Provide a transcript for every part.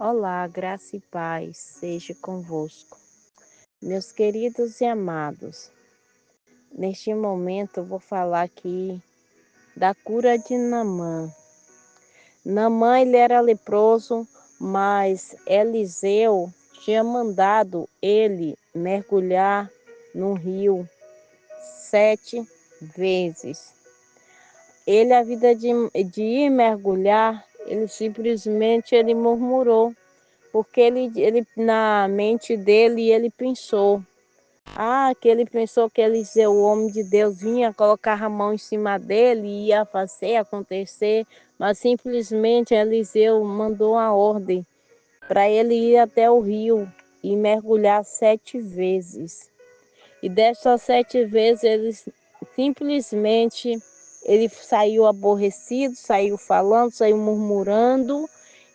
Olá, graça e paz seja convosco. Meus queridos e amados, neste momento eu vou falar aqui da cura de Naamã. Naamã ele era leproso, mas Eliseu tinha mandado ele mergulhar no rio 7 vezes. Ele, a vida de ir mergulhar, ele simplesmente ele murmurou. Porque ele na mente dele, ele pensou, que ele pensou que Eliseu, o homem de Deus, vinha colocar a mão em cima dele e ia fazer acontecer, mas simplesmente Eliseu mandou uma ordem para ele ir até o rio e mergulhar 7 vezes. E dessas 7 vezes simplesmente ele saiu aborrecido, saiu falando, saiu murmurando,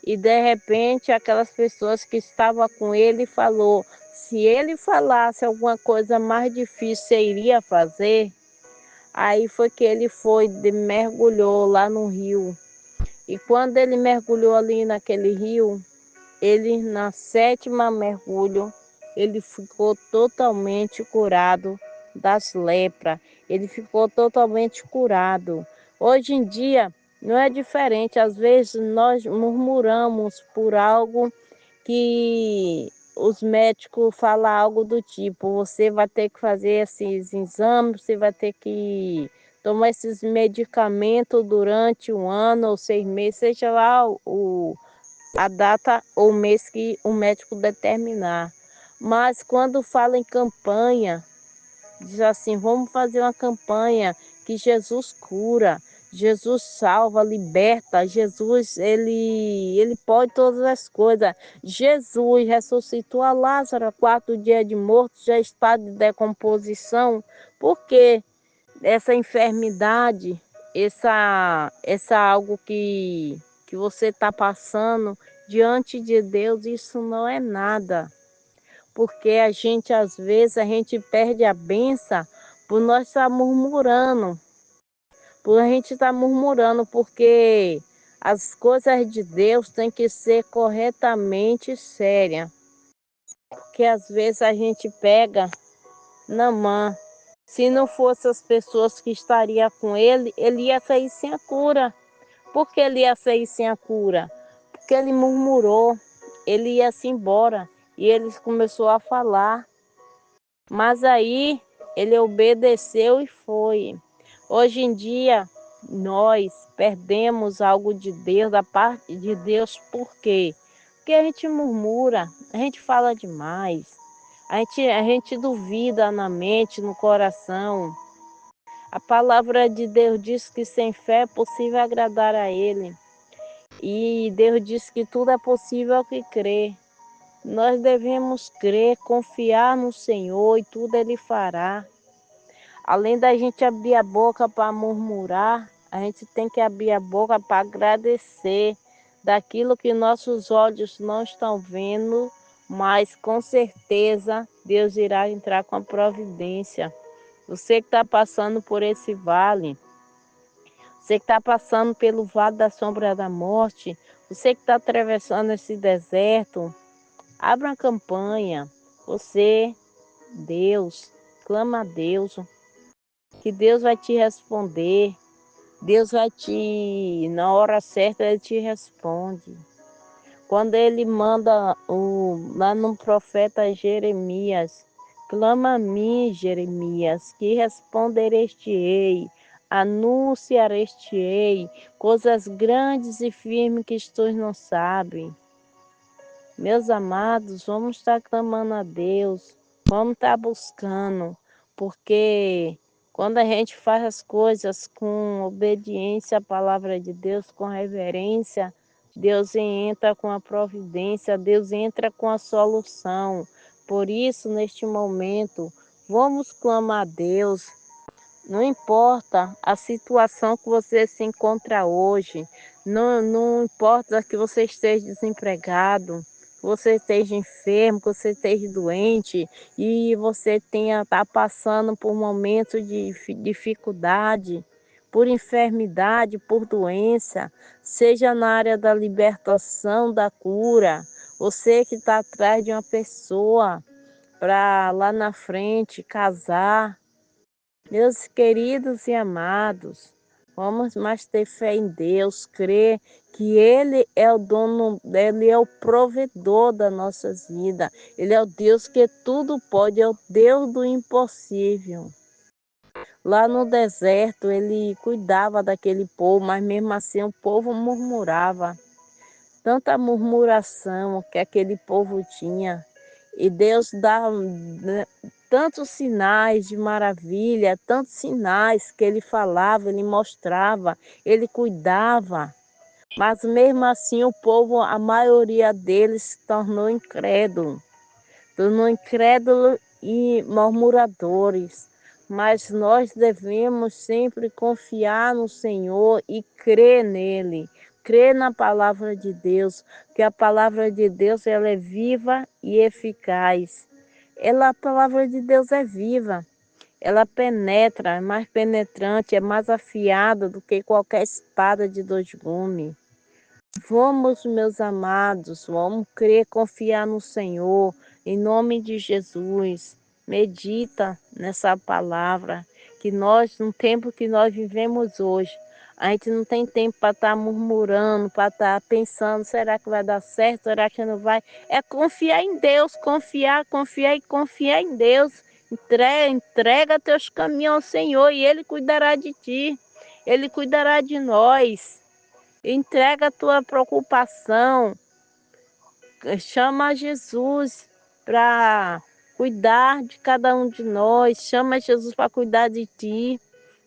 e de repente aquelas pessoas que estavam com ele falou, se ele falasse alguma coisa mais difícil, você iria fazer? Aí foi que ele mergulhou lá no rio. E quando ele mergulhou ali naquele rio, ele na sétima mergulho, ele ficou totalmente curado das lepras. Ele ficou totalmente curado. Hoje em dia não é diferente. Às vezes nós murmuramos por algo que os médicos falam algo do tipo, você vai ter que fazer esses exames, você vai ter que tomar esses medicamentos durante 1 ano ou 6 meses, seja lá a data ou mês que o médico determinar. Mas quando fala em campanha, diz assim, vamos fazer uma campanha que Jesus cura, Jesus salva, liberta, Jesus, ele pode todas as coisas. Jesus ressuscitou a Lázaro, 4 dias de morto, já está de decomposição. Por quê? Essa enfermidade, essa algo que você está passando diante de Deus, isso não é nada. Porque a gente, às vezes, a gente perde a benção por nós estar murmurando. Por a gente estar murmurando, porque as coisas de Deus têm que ser corretamente sérias. Porque às vezes a gente pega na mão. Se não fossem as pessoas que estariam com ele, ele ia sair sem a cura. Por que ele ia sair sem a cura? Porque ele murmurou, ele ia-se embora e ele começou a falar. Mas aí ele obedeceu e foi. Hoje em dia, nós perdemos algo de Deus, da parte de Deus, por quê? Porque a gente murmura, a gente fala demais, a gente duvida na mente, no coração. A palavra de Deus diz que sem fé é possível agradar a Ele. E Deus diz que tudo é possível ao que crê. Nós devemos crer, confiar no Senhor e tudo Ele fará. Além da gente abrir a boca para murmurar, a gente tem que abrir a boca para agradecer daquilo que nossos olhos não estão vendo, mas com certeza Deus irá entrar com a providência. Você que está passando por esse vale, você que está passando pelo vale da sombra da morte, você que está atravessando esse deserto, abra uma campanha. Você, Deus, clama a Deus, que Deus vai te responder. Deus vai na hora certa Ele te responde. Quando Ele manda lá no profeta Jeremias, clama a mim, Jeremias, que responderei-te-ei, anunciarei-te-ei coisas grandes e firmes que tu não sabes. Meus amados, vamos estar clamando a Deus, vamos estar buscando, porque quando a gente faz as coisas com obediência à palavra de Deus, com reverência, Deus entra com a providência, Deus entra com a solução. Por isso, neste momento, vamos clamar a Deus. Não importa a situação que você se encontra hoje, não importa que você esteja desempregado, que você esteja enfermo, que você esteja doente e você tá passando por momentos de dificuldade, por enfermidade, por doença, seja na área da libertação, da cura, Você que está atrás de uma pessoa para lá na frente casar. Meus queridos e amados, vamos mais ter fé em Deus, crer que Ele é o dono, Ele é o provedor das nossas vidas. Ele é o Deus que tudo pode, é o Deus do impossível. Lá no deserto, Ele cuidava daquele povo, mas mesmo assim o povo murmurava. Tanta murmuração que aquele povo tinha. E Deus dá, né, tantos sinais de maravilha, tantos sinais que ele falava, ele mostrava, ele cuidava. Mas mesmo assim o povo, a maioria deles se tornou incrédulo e murmuradores. Mas nós devemos sempre confiar no Senhor e crer nele, crer na palavra de Deus, que a palavra de Deus ela é viva e eficaz. A palavra de Deus é viva, ela penetra, é mais penetrante, é mais afiada do que qualquer espada de dois gumes. Vamos, meus amados, vamos crer, confiar no Senhor, em nome de Jesus. Medita nessa palavra, que nós, no tempo que nós vivemos hoje, a gente não tem tempo para estar murmurando, para estar pensando, será que vai dar certo, será que não vai? É confiar em Deus, confiar e confiar em Deus. Entrega teus caminhos ao Senhor e Ele cuidará de ti, Ele cuidará de nós. Entrega a tua preocupação, chama Jesus para cuidar de cada um de nós, chama Jesus para cuidar de ti,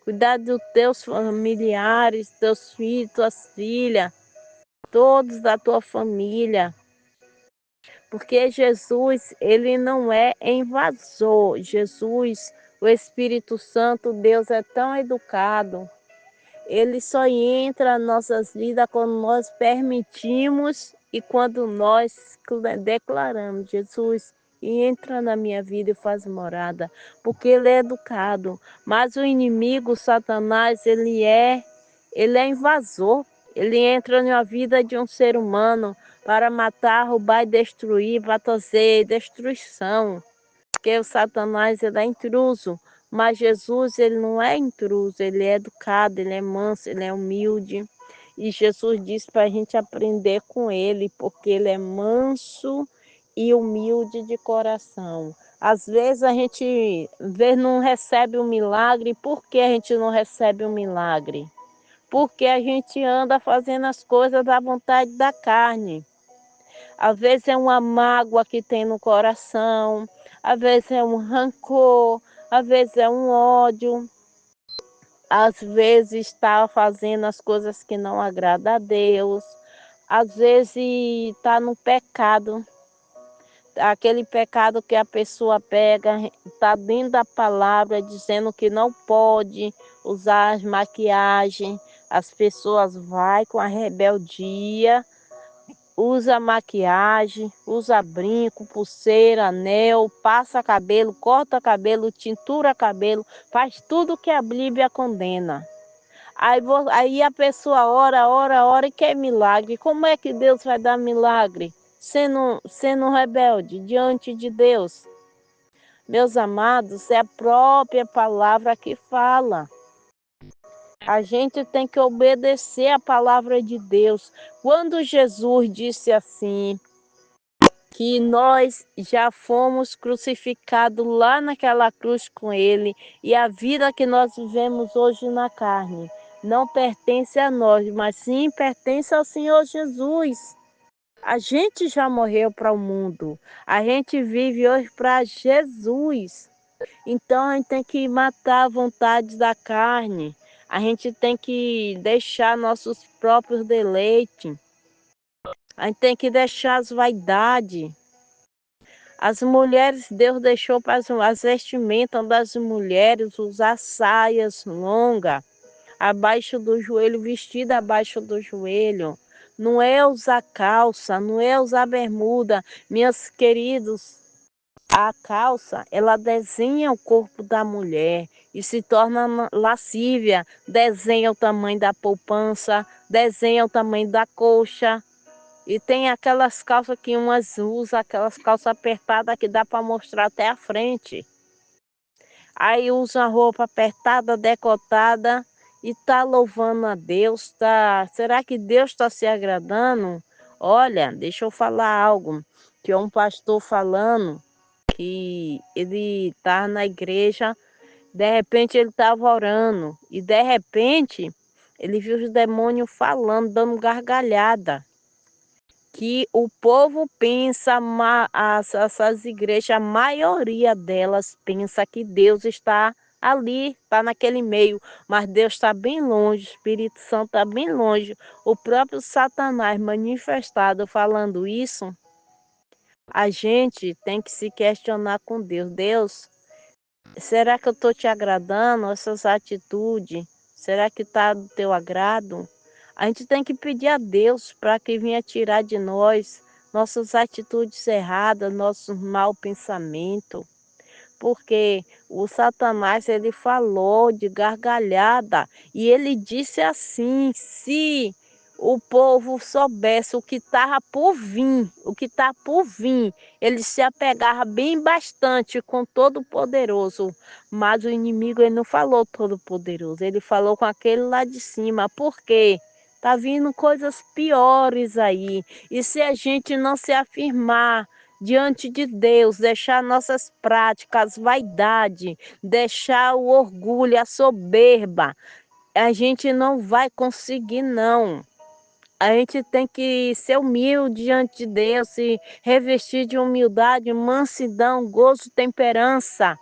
cuidar dos teus familiares, teus filhos, tuas filhas, todos da tua família. Porque Jesus, ele não é invasor. Jesus, o Espírito Santo, Deus é tão educado. Ele só entra nas nossas vidas quando nós permitimos e quando nós declaramos, Jesus, entra na minha vida e faz morada, porque ele é educado. Mas o inimigo, Satanás, ele é invasor. Ele entra na vida de um ser humano para matar, roubar e destruir, para trazer destruição. Porque o Satanás ele é intruso, mas Jesus ele não é intruso, ele é educado, ele é manso, ele é humilde. E Jesus disse para a gente aprender com ele, porque ele é manso e humilde de coração. Às vezes a gente não recebe um milagre, por que a gente não recebe um milagre? Porque a gente anda fazendo as coisas da vontade da carne. Às vezes é uma mágoa que tem no coração, às vezes é um rancor, às vezes é um ódio, às vezes está fazendo as coisas que não agradam a Deus, às vezes está no pecado, aquele pecado que a pessoa pega, está dentro da palavra dizendo que não pode usar as maquiagens, as pessoas vai com a rebeldia, usa maquiagem, usa brinco, pulseira, anel, passa cabelo, corta cabelo, tintura cabelo, faz tudo que a Bíblia condena. Aí a pessoa ora e quer milagre. Como é que Deus vai dar milagre? Sendo rebelde diante de Deus. Meus amados, é a própria palavra que fala. A gente tem que obedecer a palavra de Deus. Quando Jesus disse assim, que nós já fomos crucificados lá naquela cruz com ele, e a vida que nós vivemos hoje na carne não pertence a nós, mas sim pertence ao Senhor Jesus. A gente já morreu para o mundo, a gente vive hoje para Jesus. Então a gente tem que matar a vontade da carne, a gente tem que deixar nossos próprios deleites, a gente tem que deixar as vaidades. As mulheres, Deus deixou para as vestimentas das mulheres usar saias longas, abaixo do joelho, vestida abaixo do joelho. Não é usar calça, não é usar bermuda. Meus queridos, a calça, ela desenha o corpo da mulher e se torna lascívia. Desenha o tamanho da poupança, desenha o tamanho da coxa. E tem aquelas calças que umas usam, aquelas calças apertadas que dá para mostrar até a frente. Aí usa a roupa apertada, decotada e tá louvando a Deus, tá? Será que Deus está se agradando? Olha, deixa eu falar algo, que é um pastor falando que ele tá na igreja, de repente ele estava orando e de repente ele viu os demônios falando, dando gargalhada. Que o povo pensa, essas igrejas, a maioria delas pensa que Deus está ali, está naquele meio, mas Deus está bem longe, o Espírito Santo está bem longe. O próprio Satanás manifestado falando isso, a gente tem que se questionar com Deus. Deus, será que eu estou te agradando, essas atitudes? Será que está do teu agrado? A gente tem que pedir a Deus para que venha tirar de nós nossas atitudes erradas, nossos mau pensamento. Porque o Satanás, ele falou de gargalhada e ele disse assim, se o povo soubesse o que estava por vir, o que está por vir, ele se apegava bem bastante com Todo-Poderoso, mas o inimigo ele não falou Todo-Poderoso, ele falou com aquele lá de cima, por quê? Tá vindo coisas piores aí, e se a gente não se afirmar diante de Deus, deixar nossas práticas, vaidade, deixar o orgulho, a soberba, a gente não vai conseguir não. A gente tem que ser humilde diante de Deus, se revestir de humildade, mansidão, gozo, temperança,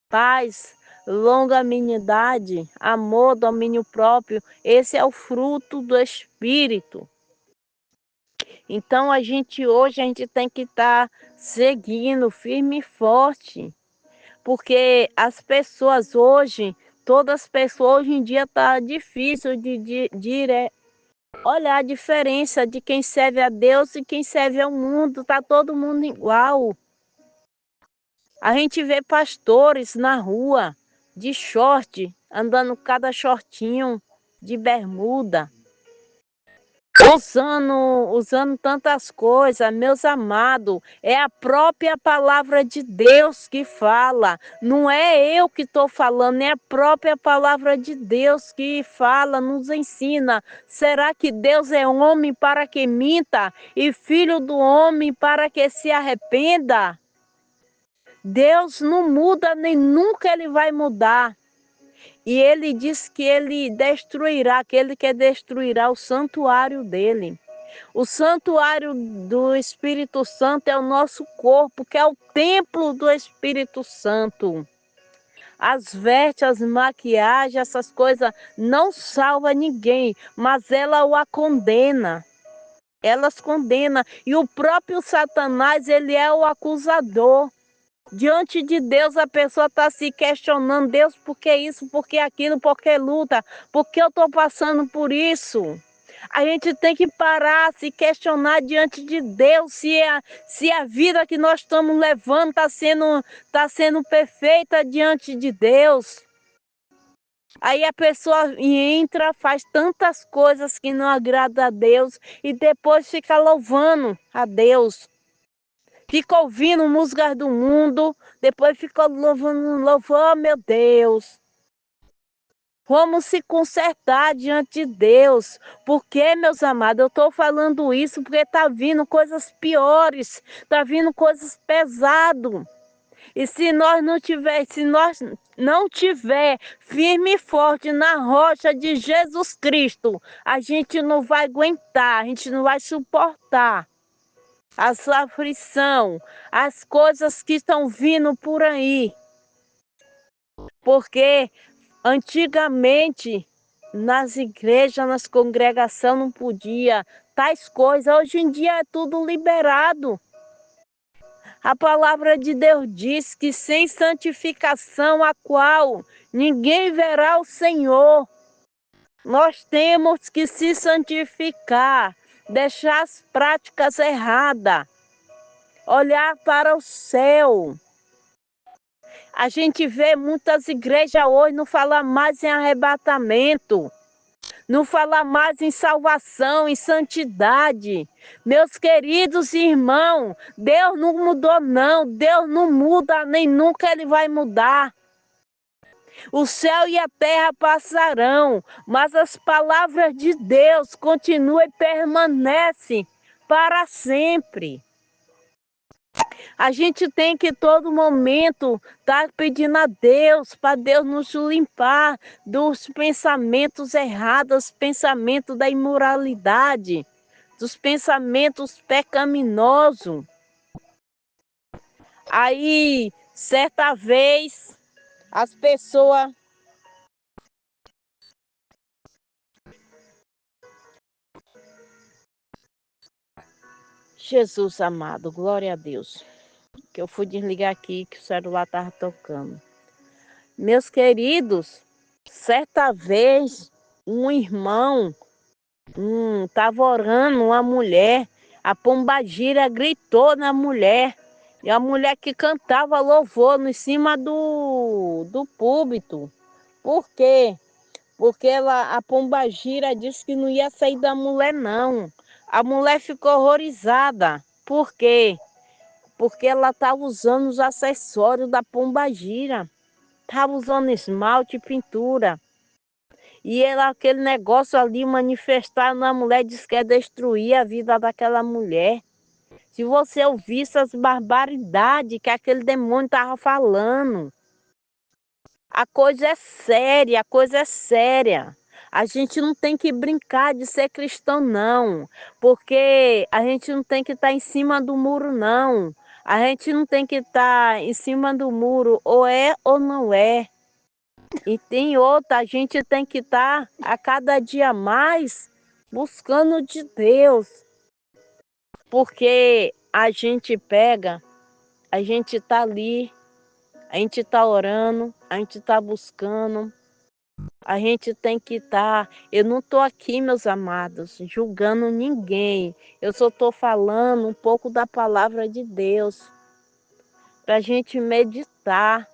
paz, longanimidade, amor, domínio próprio. Esse é o fruto do Espírito. Então hoje a gente tem que estar seguindo firme e forte, porque as pessoas hoje, todas as pessoas hoje em dia tá difícil de olhar a diferença de quem serve a Deus e quem serve ao mundo, tá todo mundo igual. A gente vê pastores na rua de short, andando cada shortinho de bermuda. Usando tantas coisas, meus amados, é a própria palavra de Deus que fala, não é eu que estou falando, é a própria palavra de Deus que fala, nos ensina. Será que Deus é homem para que minta e filho do homem para que se arrependa? Deus não muda nem nunca ele vai mudar. E ele diz que ele destruirá, que ele quer destruirá o santuário dele. O santuário do Espírito Santo é o nosso corpo, que é o templo do Espírito Santo. As vestes, as maquiagens, essas coisas não salvam ninguém, mas ela o condena. Elas condenam. E o próprio Satanás, ele é o acusador. Diante de Deus a pessoa está se questionando, Deus, por que isso, por que aquilo, por que luta, por que eu estou passando por isso? A gente tem que parar, se questionar diante de Deus, se a vida que nós estamos levando tá sendo perfeita diante de Deus. Aí a pessoa entra, faz tantas coisas que não agradam a Deus e depois fica louvando a Deus. Fica ouvindo músicas do mundo, depois fica louvando, oh meu Deus. Vamos se consertar diante de Deus. Porque, meus amados, eu estou falando isso porque está vindo coisas piores, está vindo coisas pesadas. E se nós não tiver firme e forte na rocha de Jesus Cristo, a gente não vai aguentar, a gente não vai suportar as aflição, as coisas que estão vindo por aí. Porque antigamente nas igrejas, nas congregações não podia tais coisas. Hoje em dia é tudo liberado. A palavra de Deus diz que sem santificação a qual ninguém verá o Senhor. Nós temos que se santificar, deixar as práticas erradas, olhar para o céu. A gente vê muitas igrejas hoje não falam mais em arrebatamento, não fala mais em salvação, em santidade. Meus queridos irmãos, Deus não mudou não, Deus não muda, nem nunca Ele vai mudar. O céu e a terra passarão, mas as palavras de Deus continuam e permanecem para sempre. A gente tem que todo momento estar pedindo a Deus, para Deus nos limpar dos pensamentos errados, pensamentos da imoralidade, dos pensamentos pecaminosos. Aí, certa vez, as pessoas... Jesus amado, glória a Deus. Que eu fui desligar aqui, que o celular estava tocando. Meus queridos, certa vez, um irmão estava orando, uma mulher, a pombagira gritou na mulher, e a mulher que cantava louvor em cima do púlpito. Por quê? Porque a pombagira disse que não ia sair da mulher, não. A mulher ficou horrorizada. Por quê? Porque ela estava usando os acessórios da pombagira. Estava usando esmalte e pintura. E ela, aquele negócio ali manifestar na mulher, diz que é destruir a vida daquela mulher. Se você ouvisse as barbaridades que aquele demônio estava falando, a coisa é séria, a coisa é séria. A gente não tem que brincar de ser cristão, não. Porque a gente não tem que estar em cima do muro, não. A gente não tem que estar em cima do muro, ou é ou não é. E tem outra, a gente tem que estar a cada dia mais buscando de Deus. Porque a gente pega, a gente está ali, a gente está orando, a gente está buscando. A gente tem que estar... Eu não estou aqui, meus amados, julgando ninguém. Eu só estou falando um pouco da palavra de Deus. Para a gente meditar.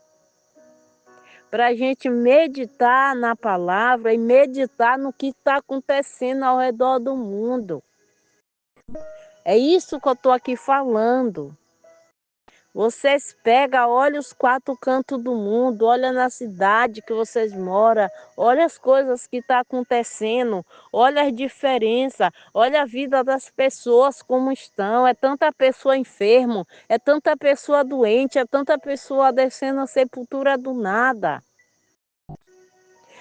Para a gente meditar na palavra e meditar no que está acontecendo ao redor do mundo. É isso que eu estou aqui falando. Vocês pegam, olha os quatro cantos do mundo, olha na cidade que vocês moram, olha as coisas que estão acontecendo, olha as diferenças, olha a vida das pessoas como estão. É tanta pessoa enferma, é tanta pessoa doente, é tanta pessoa descendo a sepultura do nada.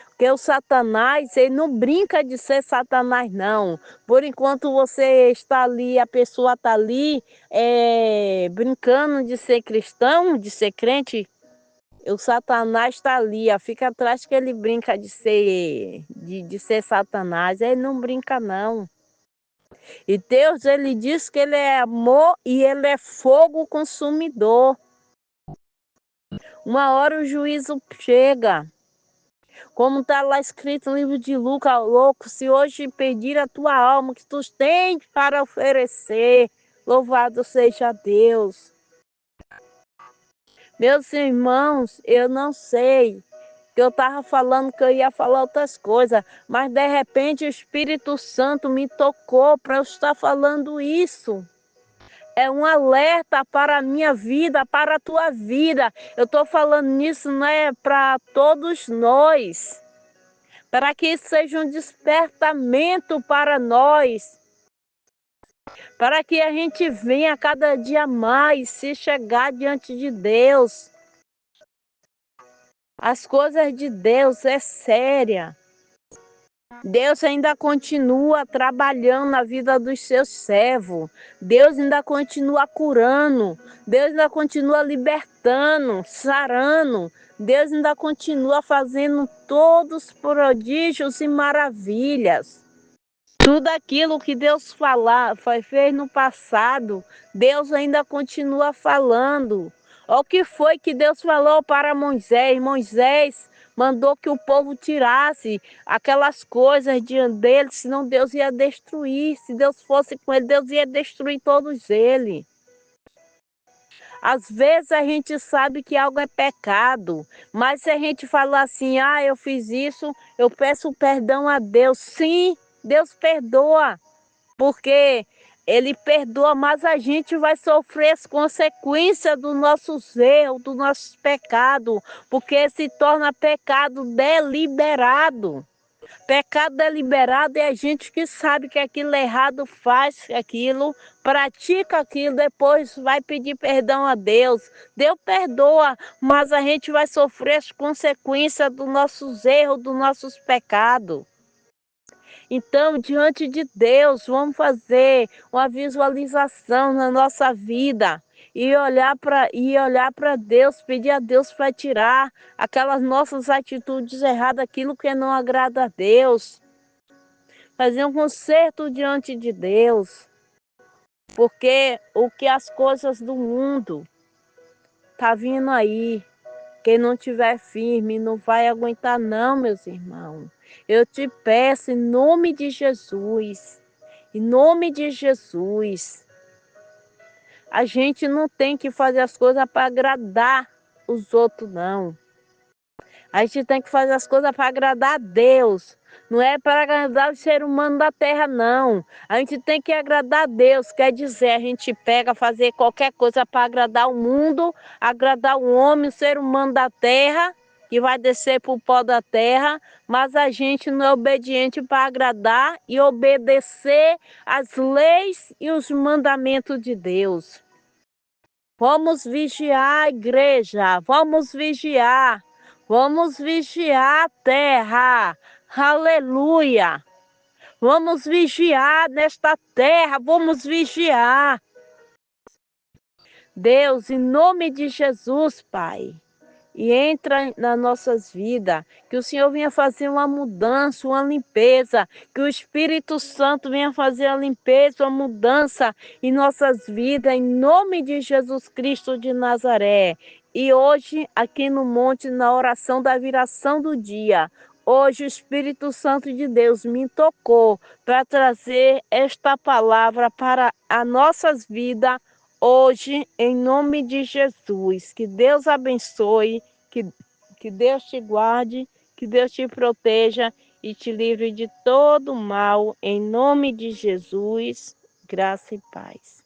Porque o Satanás, ele não brinca de ser Satanás, não. Por enquanto você está ali, a pessoa está ali, brincando de ser cristão, de ser crente, o Satanás está ali, ó, fica atrás que ele brinca de ser Satanás. Ele não brinca, não. E Deus, ele diz que ele é amor e ele é fogo consumidor. Uma hora o juízo chega. Como está lá escrito no livro de Lucas, louco, se hoje pedir a tua alma, que tu tens para oferecer, louvado seja Deus. Meus irmãos, eu não sei, que eu estava falando que eu ia falar outras coisas, mas de repente o Espírito Santo me tocou para eu estar falando isso. É um alerta para a minha vida, para a tua vida. Eu estou falando nisso, né, para todos nós. Para que isso seja um despertamento para nós, para que a gente venha cada dia mais se chegar diante de Deus. As coisas de Deus é séria. Deus ainda continua trabalhando na vida dos seus servos. Deus ainda continua curando. Deus ainda continua libertando, sarando. Deus ainda continua fazendo todos os prodígios e maravilhas. Tudo aquilo que Deus fez no passado, Deus ainda continua falando. O que foi que Deus falou para Moisés? Moisés mandou que o povo tirasse aquelas coisas diante dele, senão Deus ia destruir. Se Deus fosse com ele, Deus ia destruir todos eles. Às vezes a gente sabe que algo é pecado, mas se a gente falar assim, eu fiz isso, eu peço perdão a Deus. Sim, Deus perdoa, porque Ele perdoa, mas a gente vai sofrer as consequências dos nossos erros, dos nossos pecados, porque se torna pecado deliberado. Pecado deliberado é a gente que sabe que aquilo é errado, faz aquilo, pratica aquilo, depois vai pedir perdão a Deus. Deus perdoa, mas a gente vai sofrer as consequências dos nossos erros, dos nossos pecados. Então, diante de Deus, vamos fazer uma visualização na nossa vida e olhar para Deus, pedir a Deus para tirar aquelas nossas atitudes erradas, aquilo que não agrada a Deus. Fazer um conserto diante de Deus, porque o que as coisas do mundo tá vindo aí, quem não tiver firme não vai aguentar não, meus irmãos. Eu te peço em nome de Jesus, em nome de Jesus, a gente não tem que fazer as coisas para agradar os outros não. A gente tem que fazer as coisas para agradar a Deus. Não é para agradar o ser humano da terra, não. A gente tem que agradar a Deus. Quer dizer, a gente pega fazer qualquer coisa para agradar o mundo, agradar o homem, o ser humano da terra, que vai descer para o pó da terra, mas a gente não é obediente para agradar e obedecer as leis e os mandamentos de Deus. Vamos vigiar a igreja, vamos vigiar. Vamos vigiar a terra, aleluia. Vamos vigiar nesta terra, vamos vigiar. Deus, em nome de Jesus, Pai, e entra nas nossas vidas, que o Senhor venha fazer uma mudança, uma limpeza, que o Espírito Santo venha fazer a limpeza, uma mudança em nossas vidas, em nome de Jesus Cristo de Nazaré. E hoje, aqui no monte, na oração da viração do dia, hoje o Espírito Santo de Deus me tocou para trazer esta palavra para as nossas vidas, hoje, em nome de Jesus. Que Deus abençoe, que Deus te guarde, que Deus te proteja e te livre de todo mal, em nome de Jesus. Graça e paz.